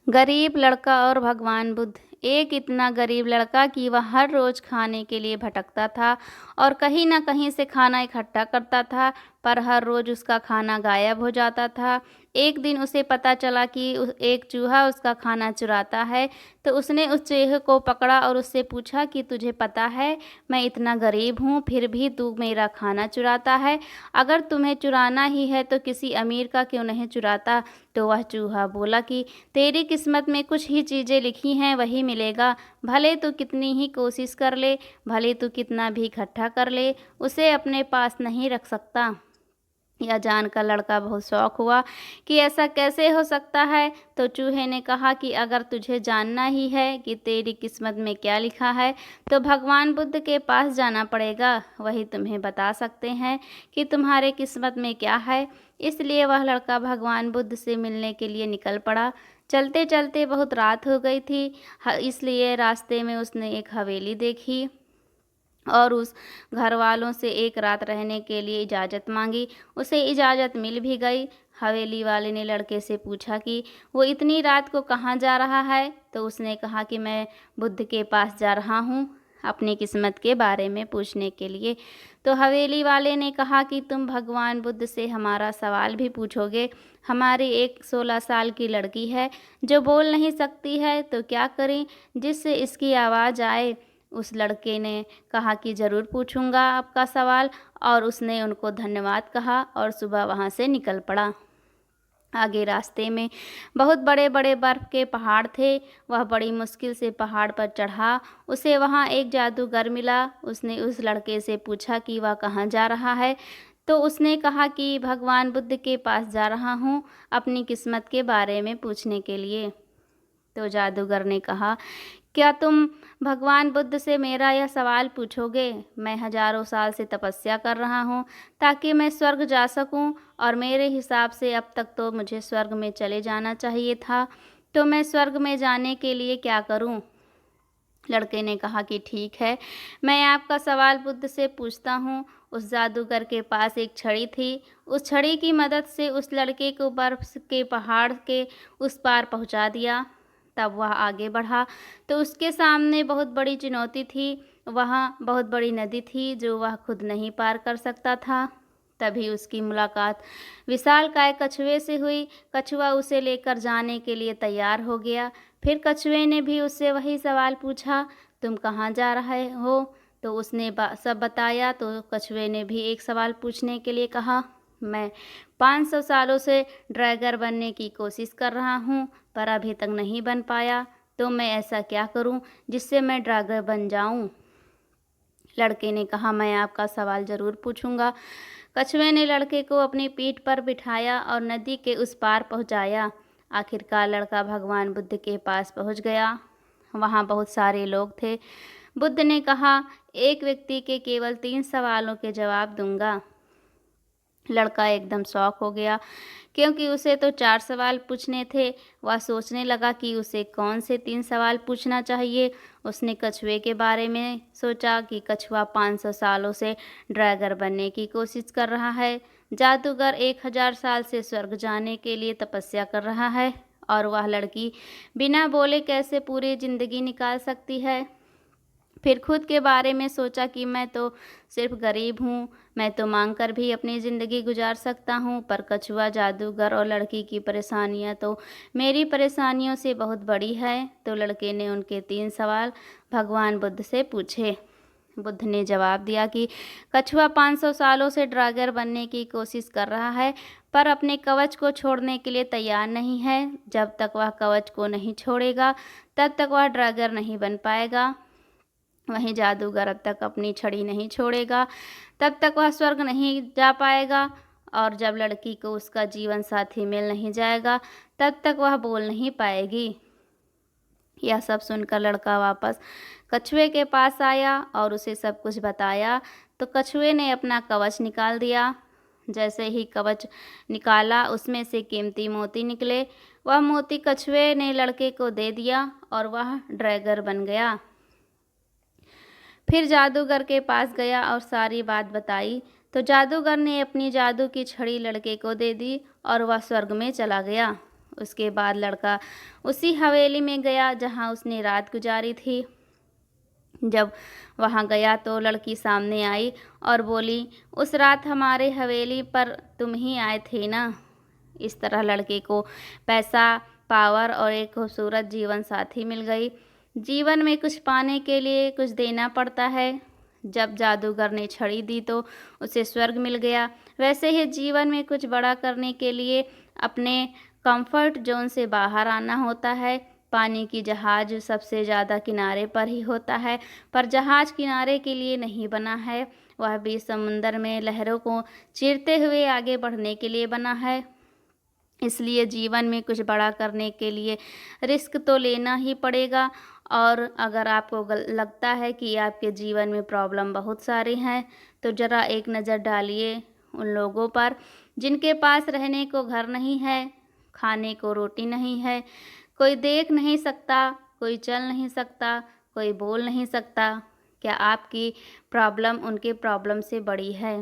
गरीब लड़का और भगवान बुद्ध। एक इतना गरीब लड़का कि वह हर रोज़ खाने के लिए भटकता था और कहीं न कहीं से खाना इकट्ठा करता था, पर हर रोज़ उसका खाना गायब हो जाता था। एक दिन उसे पता चला कि एक चूहा उसका खाना चुराता है, तो उसने उस चूहे को पकड़ा और उससे पूछा कि तुझे पता है, मैं इतना गरीब हूँ, फिर भी तू मेरा खाना चुराता है। अगर तुम्हें चुराना ही है तो किसी अमीर का क्यों नहीं चुराता? तो वह चूहा बोला कि तेरी किस्मत में कुछ ही चीज़ें लिखी हैं वही मिलेगा। भले तू कितनी ही कोशिश कर ले, भले तू कितना भी इकट्ठा कर ले, उसे अपने पास नहीं रख सकता। यह जानकर लड़का बहुत शौक हुआ कि ऐसा कैसे हो सकता है। तो चूहे ने कहा कि अगर तुझे जानना ही है कि तेरी किस्मत में क्या लिखा है, तो भगवान बुद्ध के पास जाना पड़ेगा। वही तुम्हें बता सकते हैं कि तुम्हारे किस्मत में क्या है। इसलिए वह लड़का भगवान बुद्ध से मिलने के लिए निकल पड़ा। चलते चलते बहुत रात हो गई थी, इसलिए रास्ते में उसने एक हवेली देखी और उस घर वालों से एक रात रहने के लिए इजाज़त मांगी। उसे इजाज़त मिल भी गई। हवेली वाले ने लड़के से पूछा कि वो इतनी रात को कहाँ जा रहा है। तो उसने कहा कि मैं बुद्ध के पास जा रहा हूँ, अपनी किस्मत के बारे में पूछने के लिए। तो हवेली वाले ने कहा कि तुम भगवान बुद्ध से हमारा सवाल भी पूछोगे। हमारी एक 16 साल की लड़की है जो बोल नहीं सकती है, तो क्या करें जिससे इसकी आवाज़ आए। उस लड़के ने कहा कि ज़रूर पूछूंगा आपका सवाल, और उसने उनको धन्यवाद कहा और सुबह वहाँ से निकल पड़ा। आगे रास्ते में बहुत बड़े बड़े बर्फ़ के पहाड़ थे। वह बड़ी मुश्किल से पहाड़ पर चढ़ा। उसे वहाँ एक जादूगर मिला। उसने उस लड़के से पूछा कि वह कहाँ जा रहा है। तो उसने कहा कि भगवान बुद्ध के पास जा रहा हूँ, अपनी किस्मत के बारे में पूछने के लिए। तो जादूगर ने कहा, क्या तुम भगवान बुद्ध से मेरा यह सवाल पूछोगे? मैं हजारों साल से तपस्या कर रहा हूँ ताकि मैं स्वर्ग जा सकूँ, और मेरे हिसाब से अब तक तो मुझे स्वर्ग में चले जाना चाहिए था, तो मैं स्वर्ग में जाने के लिए क्या करूँ? लड़के ने कहा कि ठीक है, मैं आपका सवाल बुद्ध से पूछता हूँ। उस जादूगर के पास एक छड़ी थी। उस छड़ी की मदद से उस लड़के को बर्फ के पहाड़ के उस पार पहुँचा दिया। तब वह आगे बढ़ा तो उसके सामने बहुत बड़ी चुनौती थी। वहाँ बहुत बड़ी नदी थी जो वह खुद नहीं पार कर सकता था। तभी उसकी मुलाकात विशालकाय कछुए से हुई। कछुआ उसे लेकर जाने के लिए तैयार हो गया। फिर कछुए ने भी उससे वही सवाल पूछा, तुम कहाँ जा रहे हो? तो उसने सब बताया। तो कछुए ने भी एक सवाल पूछने के लिए कहा, मैं 500 सालों से ड्रैगर बनने की कोशिश कर रहा हूँ, पर अभी तक नहीं बन पाया, तो मैं ऐसा क्या करूँ जिससे मैं ड्रैगर बन जाऊँ? लड़के ने कहा, मैं आपका सवाल ज़रूर पूछूंगा। कछुए ने लड़के को अपनी पीठ पर बिठाया और नदी के उस पार पहुंचाया। आखिरकार लड़का भगवान बुद्ध के पास पहुंच गया। वहां बहुत सारे लोग थे। बुद्ध ने कहा, एक व्यक्ति के केवल 3 सवालों के जवाब दूंगा। लड़का एकदम शॉक हो गया क्योंकि उसे तो 4 सवाल पूछने थे। वह सोचने लगा कि उसे कौन से 3 सवाल पूछना चाहिए। उसने कछुए के बारे में सोचा कि कछुआ 500 सालों से ड्रैगर बनने की कोशिश कर रहा है। जादूगर 1000 साल से स्वर्ग जाने के लिए तपस्या कर रहा है, और वह लड़की बिना बोले कैसे पूरी ज़िंदगी निकाल सकती है। फिर खुद के बारे में सोचा कि मैं तो सिर्फ गरीब हूँ, मैं तो मांग कर भी अपनी ज़िंदगी गुजार सकता हूँ, पर कछुआ, जादूगर और लड़की की परेशानियाँ तो मेरी परेशानियों से बहुत बड़ी है। तो लड़के ने उनके 3 सवाल भगवान बुद्ध से पूछे। बुद्ध ने जवाब दिया कि कछुआ 500 सालों से ड्रैगर बनने की कोशिश कर रहा है, पर अपने कवच को छोड़ने के लिए तैयार नहीं है। जब तक वह कवच को नहीं छोड़ेगा, तब तक वह ड्रैगर नहीं बन पाएगा। वहीं जादूगर अब तक अपनी छड़ी नहीं छोड़ेगा, तब तक वह स्वर्ग नहीं जा पाएगा, और जब लड़की को उसका जीवन साथी मिल नहीं जाएगा, तब तक वह बोल नहीं पाएगी। यह सब सुनकर लड़का वापस कछुए के पास आया और उसे सब कुछ बताया। तो कछुए ने अपना कवच निकाल दिया। जैसे ही कवच निकाला, उसमें से कीमती मोती निकले। वह मोती कछुए ने लड़के को दे दिया और वह ड्रैगर बन गया। फिर जादूगर के पास गया और सारी बात बताई। तो जादूगर ने अपनी जादू की छड़ी लड़के को दे दी और वह स्वर्ग में चला गया। उसके बाद लड़का उसी हवेली में गया जहाँ उसने रात गुजारी थी। जब वहाँ गया तो लड़की सामने आई और बोली, उस रात हमारे हवेली पर तुम ही आए थे ना। इस तरह लड़के को पैसा, पावर और एक खूबसूरत जीवन साथी मिल गई। जीवन में कुछ पाने के लिए कुछ देना पड़ता है। जब जादूगर ने छड़ी दी तो उसे स्वर्ग मिल गया। वैसे ही जीवन में कुछ बड़ा करने के लिए अपने कंफर्ट जोन से बाहर आना होता है। पानी की जहाज सबसे ज़्यादा किनारे पर ही होता है, पर जहाज किनारे के लिए नहीं बना है, वह भी समुंदर में लहरों को चीरते हुए आगे बढ़ने के लिए बना है। इसलिए जीवन में कुछ बड़ा करने के लिए रिस्क तो लेना ही पड़ेगा। और अगर आपको लगता है कि आपके जीवन में प्रॉब्लम बहुत सारी हैं, तो ज़रा एक नज़र डालिए उन लोगों पर जिनके पास रहने को घर नहीं है, खाने को रोटी नहीं है, कोई देख नहीं सकता, कोई चल नहीं सकता, कोई बोल नहीं सकता। क्या आपकी प्रॉब्लम उनके प्रॉब्लम से बड़ी है?